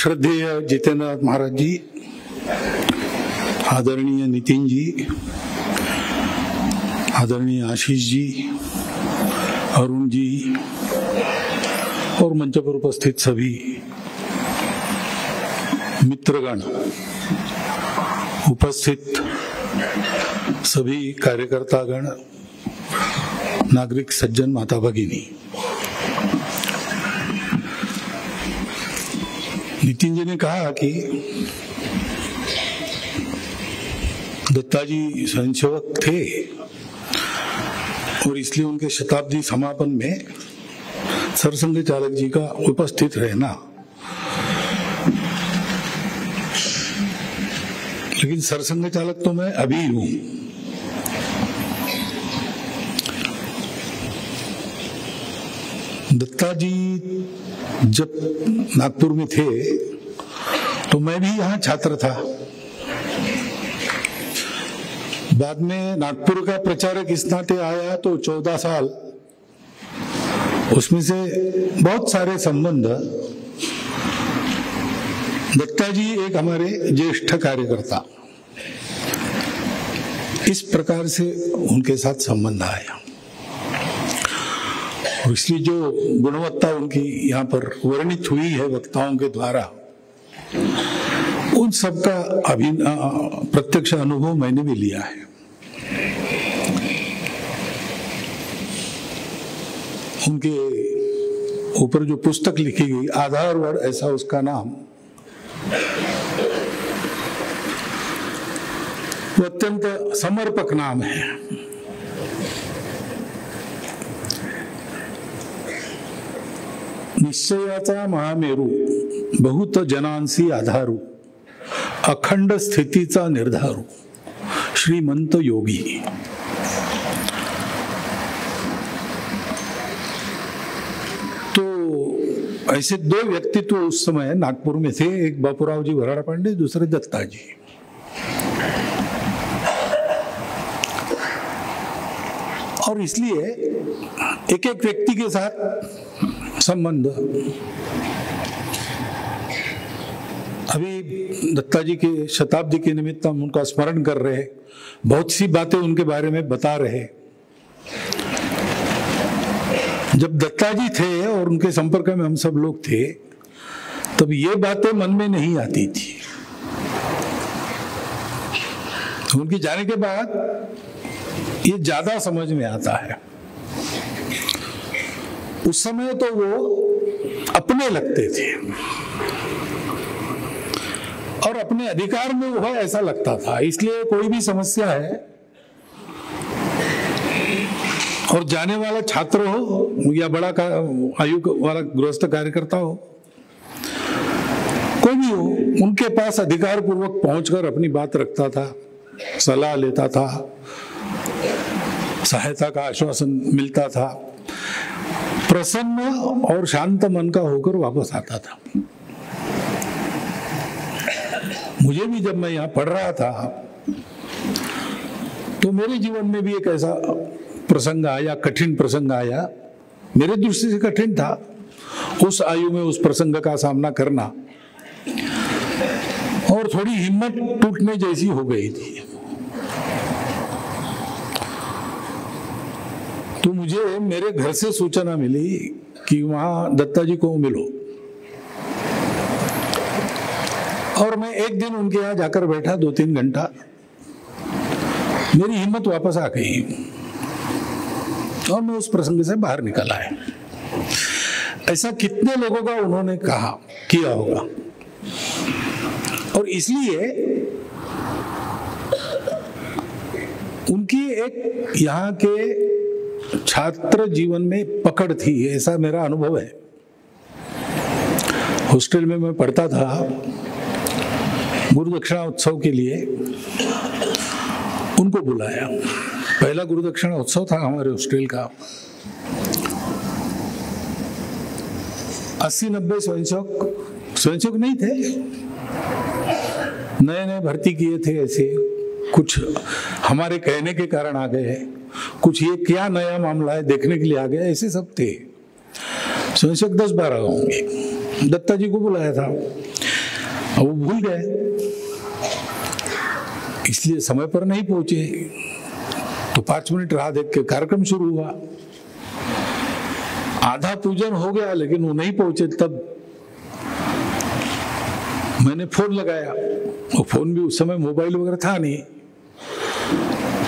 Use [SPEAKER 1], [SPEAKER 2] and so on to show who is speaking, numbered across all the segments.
[SPEAKER 1] श्रद्धेय जितेंद्र महाराज जी, आदरणीय नितिन जी, आदरणीय आशीष जी, अरुण जी और मंच पर उपस्थित सभी मित्रगण, उपस्थित सभी कार्यकर्तागण, नागरिक सज्जन, माता भगिनी। नितिन जी ने कहा कि दत्ताजी स्वयंसेवक थे और इसलिए उनके शताब्दी समापन में सरसंघ चालक जी का उपस्थित रहना, लेकिन सरसंघ चालक तो मैं अभी हूं। दत्ताजी जब नागपुर में थे तो मैं भी यहाँ छात्र था। बाद में नागपुर का प्रचारक इस नाते आया तो 14 साल, उसमें से बहुत सारे संबंध दत्ताजी एक हमारे ज्येष्ठ कार्यकर्ता, इस प्रकार से उनके साथ संबंध आया। और इसलिए जो गुणवत्ता उनकी यहाँ पर वर्णित हुई है वक्ताओं के द्वारा, उन सबका प्रत्यक्ष अनुभव मैंने भी लिया है। उनके ऊपर जो पुस्तक लिखी गई, आधार वर्ड ऐसा उसका नाम, वो अत्यंत समर्पक नाम है। निश्चयाचा महामेरू, बहुत जनांसी आधारू, अखंड स्थितीचा निर्धारू, श्रीमंत योगी। तो ऐसे दो व्यक्तित्व उस समय नागपुर में थे, एक बापूराव जी भराड़ा पांडे, दूसरे दत्ताजी। और इसलिए एक एक व्यक्ति के साथ संबंध। अभी दत्ताजी के शताब्दी के निमित्त हम उनका स्मरण कर रहे, बहुत सी बातें उनके बारे में बता रहे। जब दत्ताजी थे और उनके संपर्क में हम सब लोग थे, तब ये बातें मन में नहीं आती थी। तो उनके जाने के बाद ये ज्यादा समझ में आता है। उस समय तो वो अपने लगते थे और अपने अधिकार में वो है ऐसा लगता था। इसलिए कोई भी समस्या है और जाने वाला छात्र हो या बड़ा आयु वाला गृहस्थ कार्यकर्ता हो, कोई भी हो, उनके पास अधिकार पूर्वक पहुंचकर अपनी बात रखता था, सलाह लेता था, सहायता का आश्वासन मिलता था, प्रसन्न और शांत मन का होकर वापस आता था। मुझे भी जब मैं यहाँ पढ़ रहा था तो मेरे जीवन में भी एक ऐसा प्रसंग आया, कठिन प्रसंग आया। मेरे दृष्टि से कठिन था उस आयु में उस प्रसंग का सामना करना, और थोड़ी हिम्मत टूटने जैसी हो गई थी। तो मुझे मेरे घर से सूचना मिली कि वहां दत्ताजी को मिलो, और मैं एक दिन उनके यहाँ जाकर बैठा 2-3 घंटा। मेरी हिम्मत वापस आ गई और मैं उस प्रसंग से बाहर निकल आया। ऐसा कितने लोगों का उन्होंने कहा किया होगा। और इसलिए उनकी एक यहाँ के छात्र जीवन में पकड़ थी, ऐसा मेरा अनुभव है। हॉस्टल में मैं पढ़ता था, गुरु दक्षिणा उत्सव के लिए उनको बुलाया। पहला गुरु दक्षिणा उत्सव था हमारे हॉस्टल का। 80-90 स्वयंसेवक नहीं थे, नए नए भर्ती किए थे। ऐसे कुछ हमारे कहने के कारण आ गए, कुछ ये क्या नया मामला है देखने के लिए आ गए, ऐसे सब थे। स्वयंसेवक 10-12 होंगे। दत्ताजी को बुलाया था। अब वो भूल गए, इसलिए समय पर नहीं पहुंचे। तो 5 मिनट राह देख के कार्यक्रम शुरू हुआ। आधा पूजन हो गया लेकिन वो नहीं पहुंचे। तब मैंने फोन लगाया, वो फोन भी उस समय मोबाइल वगैरह था नहीं,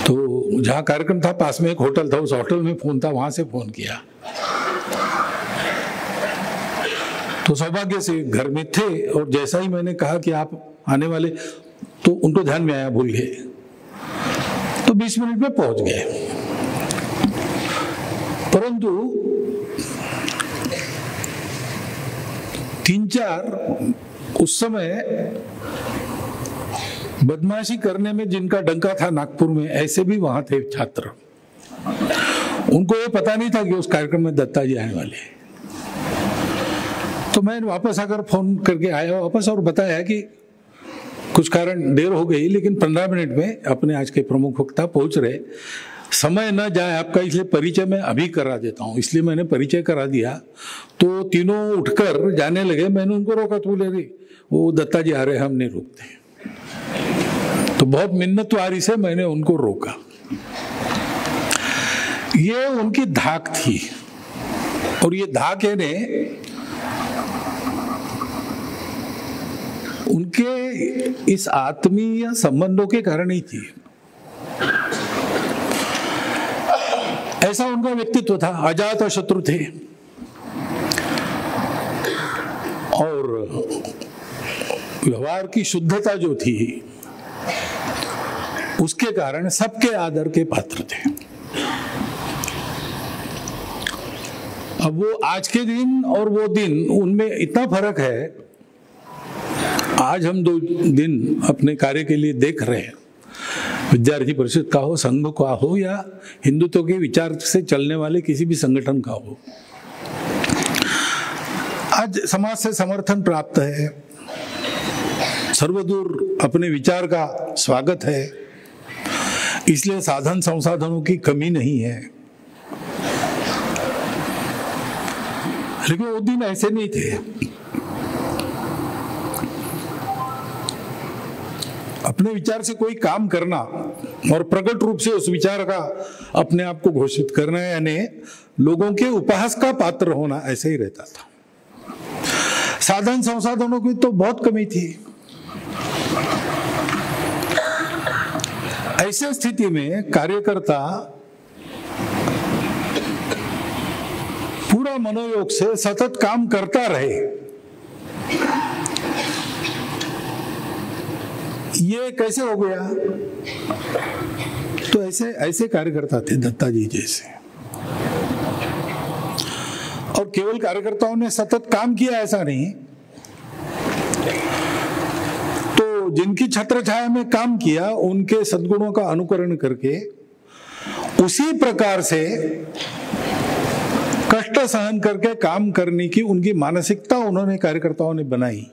[SPEAKER 1] तो जहां कार्यक्रम था पास में एक होटल था, उस होटल में फोन था, वहां से फोन किया। तो सौभाग्य से घर में थे, और जैसा ही मैंने कहा कि आप आने वाले, तो उनको ध्यान में आया, भूल गए। तो 20 मिनट में पहुंच गए। परंतु 3-4 उस समय बदमाशी करने में जिनका डंका था नागपुर में, ऐसे भी वहां थे छात्र। उनको ये पता नहीं था कि उस कार्यक्रम में दत्ता जी आने वाले। तो मैं वापस आकर फोन करके आया वापस और बताया कि कुछ कारण देर हो गई, लेकिन 15 मिनट में अपने आज के प्रमुख वक्ता पहुंच रहे, समय न जाए आपका, इसलिए परिचय मैं अभी करा देता हूं। इसलिए मैंने परिचय करा दिया। तो तीनों उठकर जाने लगे, मैंने उनको रोका। तो बोले रे वो दत्ता जी आ रहे, हम नहीं रोकते। तो बहुत मिन्नतवारी से मैंने उनको रोका। ये उनकी धाक थी, और ये धाक है ने उनके इस आत्मीय संबंधों के कारण ही थी। ऐसा उनका व्यक्तित्व था, अजात शत्रु थे, और व्यवहार की शुद्धता जो थी उसके कारण सबके आदर के पात्र थे। अब वो आज के दिन और वो दिन, उनमें इतना फर्क है। आज हम 2 दिन अपने कार्य के लिए देख रहे हैं, विद्यार्थी परिषद का हो, संघ का हो, या हिंदुत्व के विचार से चलने वाले किसी भी संगठन का हो। आज समाज से समर्थन प्राप्त है, सर्वदूर अपने विचार का स्वागत है, इसलिए साधन संसाधनों की कमी नहीं है। लेकिन वो दिन ऐसे नहीं थे। अपने विचार से कोई काम करना और प्रकट रूप से उस विचार का अपने आप को घोषित करना, यानी लोगों के उपहास का पात्र होना, ऐसे ही रहता था। साधन संसाधनों की तो बहुत कमी थी। ऐसे स्थिति में कार्यकर्ता पूरा मनोयोग से सतत काम करता रहे, ये कैसे हो गया? तो ऐसे कार्यकर्ता थे दत्ता जी जैसे। और केवल कार्यकर्ताओं ने सतत काम किया ऐसा नहीं, तो जिनकी छत्र छाया में काम किया उनके सद्गुणों का अनुकरण करके उसी प्रकार से कष्ट सहन करके काम करने की उनकी मानसिकता उन्होंने कार्यकर्ताओं ने बनाई।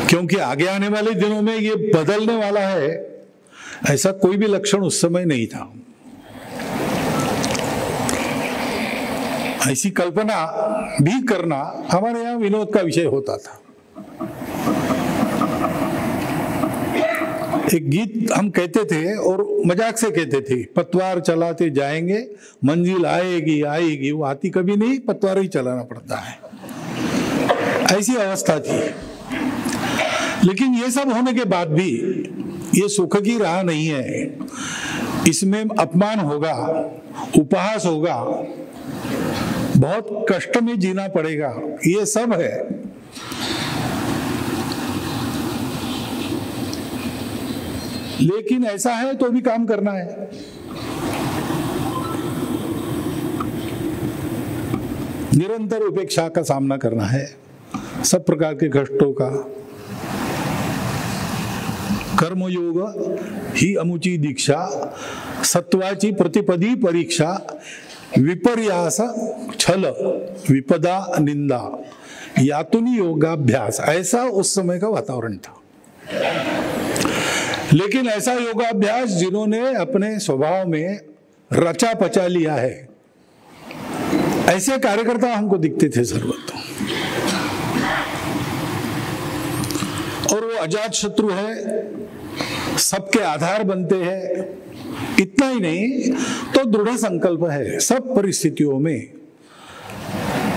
[SPEAKER 1] क्योंकि आगे आने वाले दिनों में ये बदलने वाला है, ऐसा कोई भी लक्षण उस समय नहीं था। ऐसी कल्पना भी करना हमारे यहाँ विनोद का विषय होता था। एक गीत हम कहते थे और मजाक से कहते थे, पतवार चलाते जाएंगे मंजिल आएगी आएगी, वो आती कभी नहीं, पतवार ही चलाना पड़ता है। ऐसी अवस्था थी। लेकिन ये सब होने के बाद भी ये सुख की राह नहीं है, इसमें अपमान होगा, उपहास होगा, बहुत कष्ट में जीना पड़ेगा, ये सब है। लेकिन ऐसा है तो भी काम करना है। निरंतर उपेक्षा का सामना करना है, सब प्रकार के कष्टों का। कर्मयोग ही अमुची दीक्षा, सत्वाची प्रतिपदी परीक्षा, विपर्यास छल विपदा निंदा, यातुनी योगाभ्यास, ऐसा उस समय का वातावरण था। लेकिन ऐसा योगाभ्यास जिन्होंने अपने स्वभाव में रचा पचा लिया है, ऐसे कार्यकर्ता हमको दिखते थे सर्वत्र। और वो अजात शत्रु है, सबके आधार बनते हैं। इतना ही नहीं तो दृढ़ संकल्प है, सब परिस्थितियों में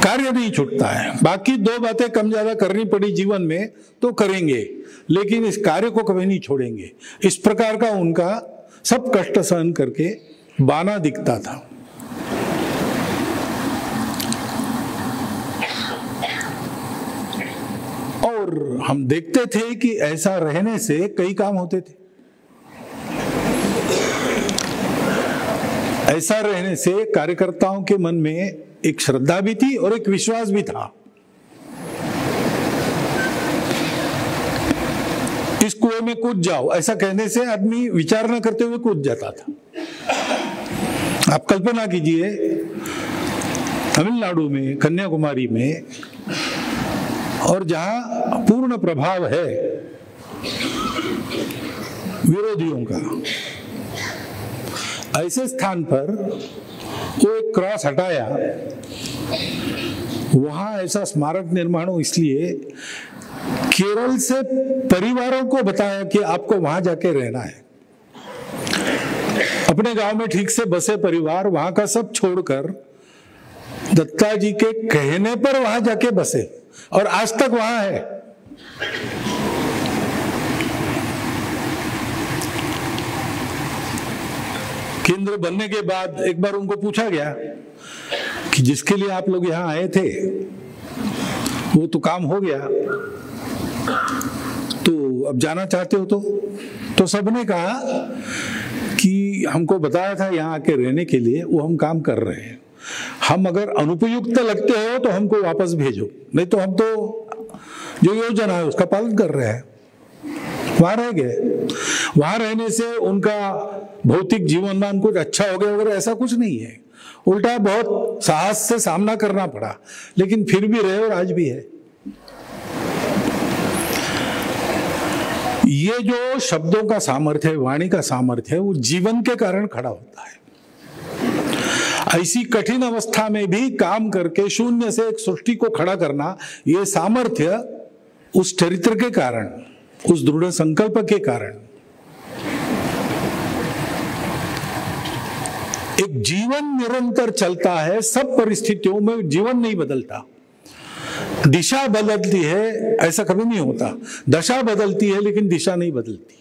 [SPEAKER 1] कार्य नहीं छूटता है। बाकी दो बातें कम ज्यादा करनी पड़ी जीवन में तो करेंगे, लेकिन इस कार्य को कभी नहीं छोड़ेंगे। इस प्रकार का उनका सब कष्ट सहन करके बाना दिखता था। और हम देखते थे कि ऐसा रहने से कई काम होते थे। ऐसा रहने से कार्यकर्ताओं के मन में एक श्रद्धा भी थी और एक विश्वास भी था। इस कुएं में कूद जाओ, ऐसा कहने से आदमी विचार न करते हुए कूद जाता था। आप कल्पना कीजिए, तमिलनाडु में, कन्याकुमारी में, और जहां पूर्ण प्रभाव है विरोधियों का, ऐसे स्थान पर वो एक क्रॉस हटाया। वहां ऐसा स्मारक निर्माण हो, इसलिए केरल से परिवारों को बताया कि आपको वहां जाके रहना है। अपने गांव में ठीक से बसे परिवार वहां का सब छोड़कर दत्ता जी के कहने पर वहां जाके बसे और आज तक वहां है। केंद्र बनने के बाद एक बार उनको पूछा गया कि जिसके लिए आप लोग यहां आए थे वो तो काम हो गया, तो अब जाना चाहते हो? तो सबने कहा कि हमको बताया था यहाँ आके रहने के लिए, वो हम काम कर रहे हैं। हम अगर अनुपयुक्त लगते हो तो हमको वापस भेजो, नहीं तो हम तो जो योजना है उसका पालन कर रहे हैं। वहां रह गए। वहां रहने से उनका भौतिक जीवनमान कुछ अच्छा हो गया वगैरह ऐसा कुछ नहीं है। उल्टा बहुत साहस से सामना करना पड़ा, लेकिन फिर भी रहे और आज भी है। ये जो शब्दों का सामर्थ्य है, वाणी का सामर्थ्य है, वो जीवन के कारण खड़ा होता है। ऐसी कठिन अवस्था में भी काम करके शून्य से एक सृष्टि को खड़ा करना, ये सामर्थ्य उस चरित्र के कारण, उस दृढ़ संकल्प के कारण। एक जीवन निरंतर चलता है, सब परिस्थितियों में जीवन नहीं बदलता। दिशा बदलती है ऐसा कभी नहीं होता, दशा बदलती है लेकिन दिशा नहीं बदलती।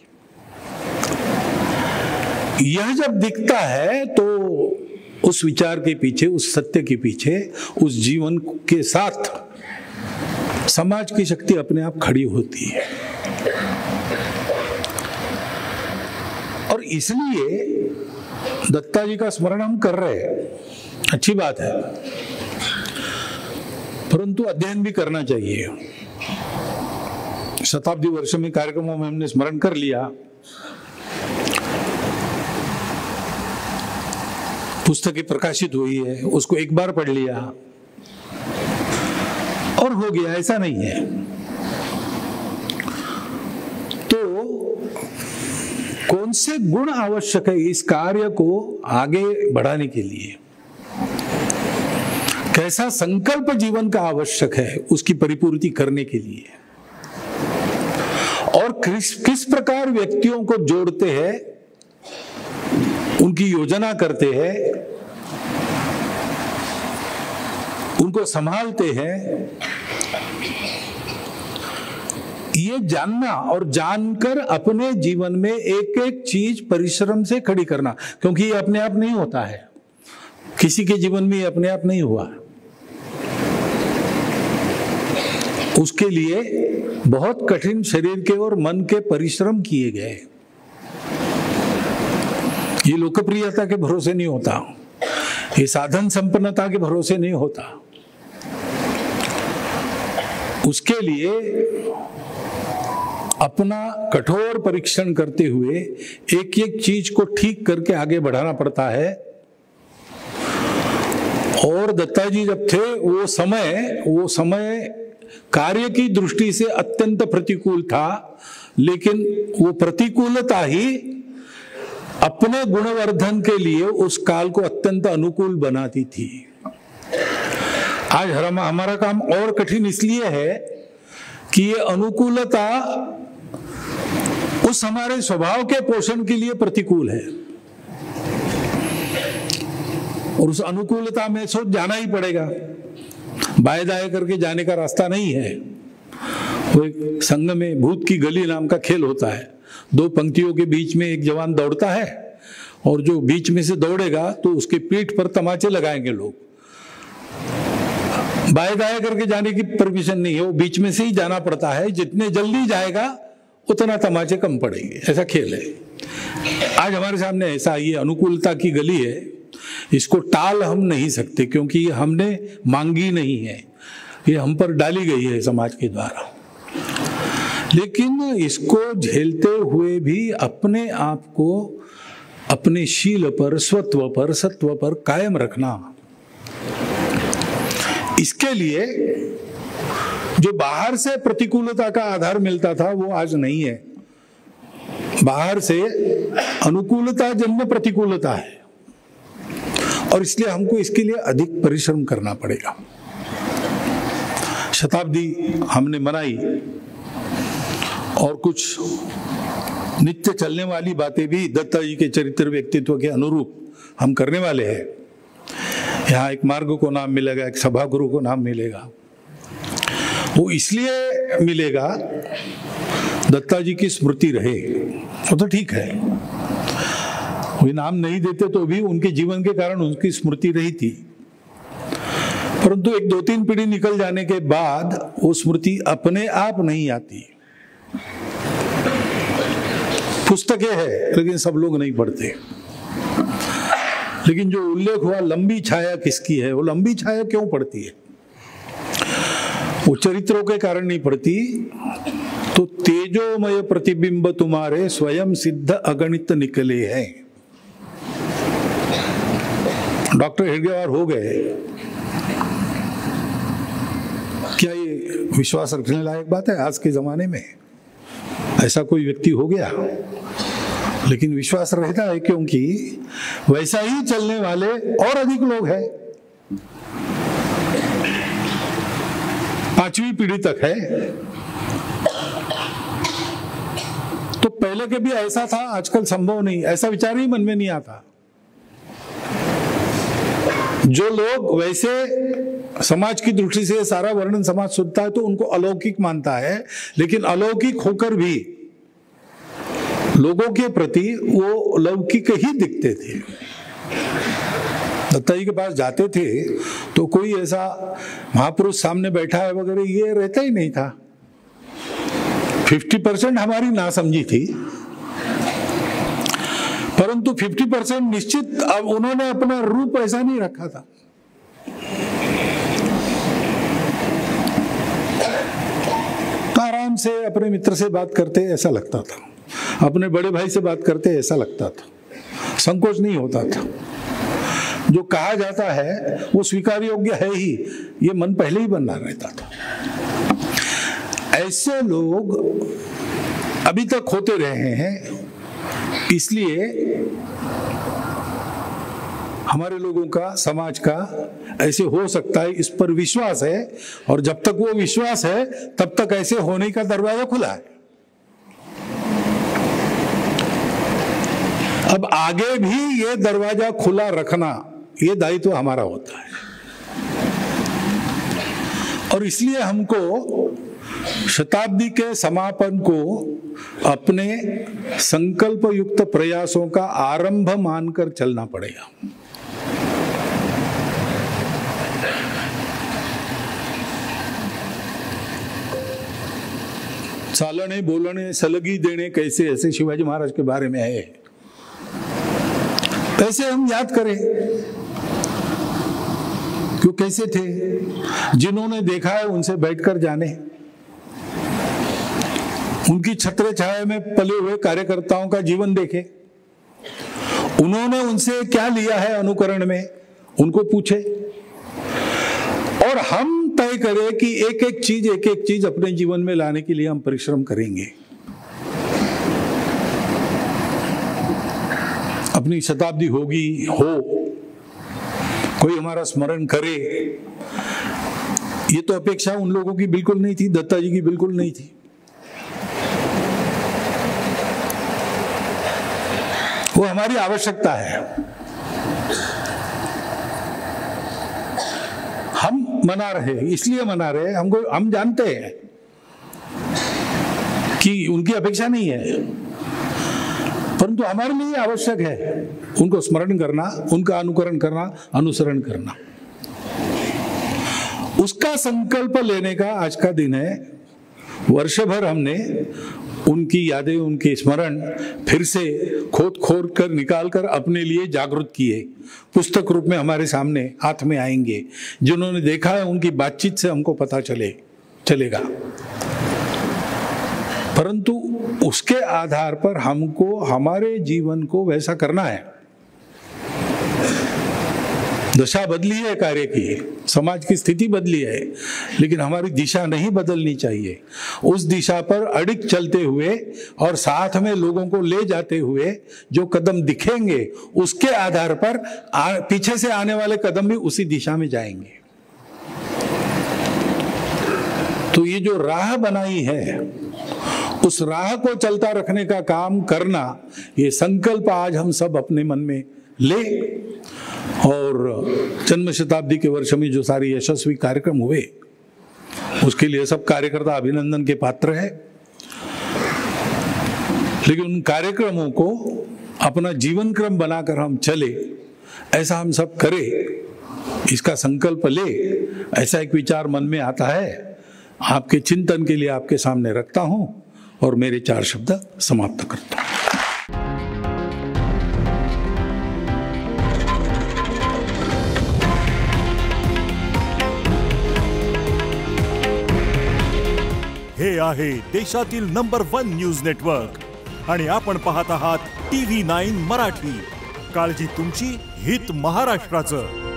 [SPEAKER 1] यह जब दिखता है तो उस विचार के पीछे, उस सत्य के पीछे, उस जीवन के साथ समाज की शक्ति अपने आप खड़ी होती है। और इसलिए दत्ता जी का स्मरण हम कर रहे हैं, अच्छी बात है, परंतु अध्ययन भी करना चाहिए। शताब्दी वर्ष में कार्यक्रमों में हमने स्मरण कर लिया, पुस्तकें प्रकाशित हुई है, उसको एक बार पढ़ लिया और हो गया, ऐसा नहीं है। तो कौन से गुण आवश्यक है इस कार्य को आगे बढ़ाने के लिए? कैसा संकल्प जीवन का आवश्यक है उसकी परिपूर्ति करने के लिए? और किस प्रकार व्यक्तियों को जोड़ते हैं, उनकी योजना करते हैं, उनको संभालते हैं, ये जानना और जानकर अपने जीवन में एक एक चीज परिश्रम से खड़ी करना, क्योंकि ये अपने आप नहीं होता है। किसी के जीवन में ये अपने आप नहीं हुआ, उसके लिए बहुत कठिन शरीर के और मन के परिश्रम किए गए। ये लोकप्रियता के भरोसे नहीं होता, ये साधन संपन्नता के भरोसे नहीं होता। उसके लिए अपना कठोर परीक्षण करते हुए एक एक चीज को ठीक करके आगे बढ़ाना पड़ता है। और दत्ता जी जब थे वो समय कार्य की दृष्टि से अत्यंत प्रतिकूल था, लेकिन वो प्रतिकूलता ही अपने गुणवर्धन के लिए उस काल को अत्यंत अनुकूल बनाती थी। आज हमारा काम और कठिन इसलिए है कि ये अनुकूलता उस हमारे स्वभाव के पोषण के लिए प्रतिकूल है, और उस अनुकूलता में सोच जाना ही पड़ेगा, बाएं दाएं करके जाने का रास्ता नहीं है। वो एक संघ में भूत की गली नाम का खेल होता है, दो पंक्तियों के बीच में एक जवान दौड़ता है, और जो बीच में से दौड़ेगा तो उसके पीठ पर तमाचे लगाएंगे लोग। बाएं दाएं करके जाने की परमिशन नहीं है, वो बीच में से ही जाना पड़ता है, जितने जल्दी जाएगा उतना तमाचे कम पड़ेंगे, ऐसा खेल है। आज हमारे सामने ऐसा ये अनुकूलता की गली है, इसको टाल हम नहीं सकते क्योंकि ये हमने मांगी नहीं है, ये हम पर डाली गई है समाज के द्वारा। लेकिन इसको झेलते हुए भी अपने आप को अपने शील पर, स्वत्व पर, सत्व पर कायम रखना, इसके लिए जो बाहर से प्रतिकूलता का आधार मिलता था वो आज नहीं है। बाहर से अनुकूलता जन्म प्रतिकूलता है, और इसलिए हमको इसके लिए अधिक परिश्रम करना पड़ेगा। शताब्दी हमने मनाई, और कुछ नित्य चलने वाली बातें भी दत्ता जी के चरित्र व्यक्तित्व के अनुरूप हम करने वाले हैं। यहाँ एक मार्ग को नाम मिलेगा, एक सभा गुरु को नाम मिलेगा। वो इसलिए मिलेगा दत्ता जी की स्मृति रहे, वो तो ठीक है, वो नाम नहीं देते तो भी उनके जीवन के कारण उनकी स्मृति रही थी, परंतु एक 2-3 पीढ़ी निकल जाने के बाद वो स्मृति अपने आप नहीं आती। पुस्तकें हैं लेकिन सब लोग नहीं पढ़ते। लेकिन जो उल्लेख हुआ लंबी छाया किसकी है, वो लंबी छाया क्यों पड़ती है? वो चरित्रों के कारण नहीं पड़ती, तो तेजोमय प्रतिबिंब तुम्हारे स्वयं सिद्ध अगणित निकले हैं। डॉक्टर हेडगेवार हो गए, क्या ये विश्वास रखने लायक बात है आज के जमाने में? ऐसा कोई व्यक्ति हो गया, लेकिन विश्वास रहता है क्योंकि वैसा ही चलने वाले और अधिक लोग हैं। 5वीं पीढ़ी तक है, तो पहले के भी ऐसा था, आजकल संभव नहीं, ऐसा विचार ही मन में नहीं आता। जो लोग वैसे समाज की दृष्टि से सारा वर्णन समाज सुनता है तो उनको अलौकिक मानता है, लेकिन अलौकिक होकर भी लोगों के प्रति वो लौकिक ही दिखते थे। दत्ता जी के पास जाते थे तो कोई ऐसा महापुरुष सामने बैठा है वगैरह ये रहता ही नहीं था। 50% हमारी नासमझी थी, परंतु 50% निश्चित अब उन्होंने अपना रूप ऐसा नहीं रखा था। तो आराम से अपने मित्र से बात करते ऐसा लगता था, अपने बड़े भाई से बात करते ऐसा लगता था, संकोच नहीं होता था। जो कहा जाता है वो स्वीकार योग्य है ही, ये मन पहले ही बनना रहता था। ऐसे लोग अभी तक होते रहे हैं, इसलिए हमारे लोगों का, समाज का ऐसे हो सकता है, इस पर विश्वास है, और जब तक वो विश्वास है तब तक ऐसे होने का दरवाजा खुला है। अब आगे भी ये दरवाजा खुला रखना, ये दायित्व हमारा होता है, और इसलिए हमको शताब्दी के समापन को अपने संकल्प युक्त प्रयासों का आरंभ मानकर चलना पड़ेगा। चालने बोलने सलगी देने कैसे, ऐसे शिवाजी महाराज के बारे में है, कैसे हम याद करें क्यों कैसे थे? जिन्होंने देखा है उनसे बैठकर जाने, उनकी छत्र छाया में पले हुए कार्यकर्ताओं का जीवन देखे, उन्होंने उनसे क्या लिया है अनुकरण में, उनको पूछे, और हम तय करें कि एक एक चीज अपने जीवन में लाने के लिए हम परिश्रम करेंगे। अपनी शताब्दी होगी, हो, कोई हमारा स्मरण करे, ये तो अपेक्षा उन लोगों की बिल्कुल नहीं थी, दत्ता जी की बिल्कुल नहीं थी। वो हमारी आवश्यकता है। हम मना रहे, इसलिए मना रहे, हम जानते हैं कि उनकी अपेक्षा नहीं है, परंतु हमारे लिए आवश्यक है उनको स्मरण करना, उनका अनुकरण करना, अनुसरण करना। उसका संकल्प लेने का आज का दिन है। वर्ष भर हमने उनकी यादें, उनके स्मरण फिर से खोद कर निकाल कर अपने लिए जागृत किए, पुस्तक रूप में हमारे सामने हाथ में आएंगे। जिन्होंने देखा है उनकी बातचीत से हमको पता चलेगा। परंतु उसके आधार पर हमको हमारे जीवन को वैसा करना है। दशा बदली है कार्य की, समाज की स्थिति बदली है, लेकिन हमारी दिशा नहीं बदलनी चाहिए। उस दिशा पर अडिग चलते हुए और साथ में लोगों को ले जाते हुए जो कदम दिखेंगे, उसके आधार पर पीछे से आने वाले कदम भी उसी दिशा में जाएंगे। तो ये जो राह बनाई है, उस राह को चलता रखने का काम करना, ये संकल्प आज हम सब अपने मन में ले। और जन्म शताब्दी के वर्ष में जो सारे यशस्वी कार्यक्रम हुए, उसके लिए सब कार्यकर्ता अभिनंदन के पात्र है। लेकिन उन कार्यक्रमों को अपना जीवन क्रम बनाकर हम चले, ऐसा हम सब करें, इसका संकल्प ले। ऐसा एक विचार मन में आता है, आपके चिंतन के लिए आपके सामने रखता हूं और मेरे 4 शब्द समाप्त करता हूं।
[SPEAKER 2] हे आहे देशातील नंबर 1 न्यूज नेटवर्क आणि आपण पाहत आहात TV9 मराठी। काळजी तुमची, हित महाराष्ट्राचं।